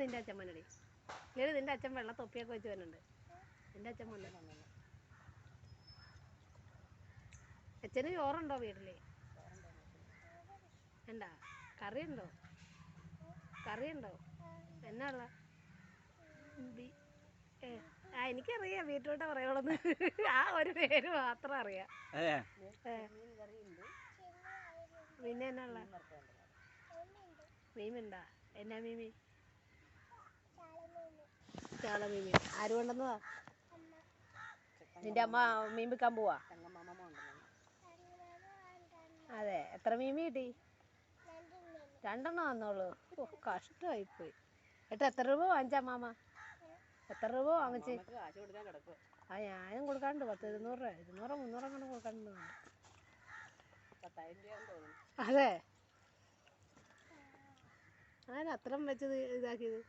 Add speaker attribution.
Speaker 1: നിന്റെ അച്ഛൻ മണ്ണടി നിന്റെ അച്ഛൻ വെള്ള തൊപ്പിയൊക്കെ വെച്ച് വരുന്നുണ്ട്. നിന്റെ അച്ഛൻ മണ്ണ അച്ഛന് ചോറുണ്ടോ വീട്ടില്? എന്താ കറിയുണ്ടോ? കറിയുണ്ടോ? എന്നാ ഉള്ള? എനിക്കറിയാം ബീറ്റ്റൂട്ട് പറയുള്ളന്ന്. ആ ഒരു പേര് മാത്രം അറിയാം. പിന്നെ എന്നാ ഉള്ള? മീനുണ്ടാ? എന്നാ മീമി? ചാള മീമി. ആര് കൊണ്ടുവന്നതാ? നിന്റെ അമ്മ മീൻ വിൽക്കാൻ പോവാ? അതെ, എത്ര മീമി കിട്ടി? 2 വന്നോളൂ. ഓ, കഷ്ടമായിപ്പോയി. എത്ര രൂപ വാങ്ങിച്ച അമ്മാമ്മ? എത്ര രൂപ വാങ്ങിച്ച്? ഞാനും കൊടുക്കാണ്ട് 10, 200 രൂപ 200 300 അങ്ങനെ കൊടുക്കാണ്ട്. അതെ, അത്രയും വെച്ചത് ഇതാക്കിയത്.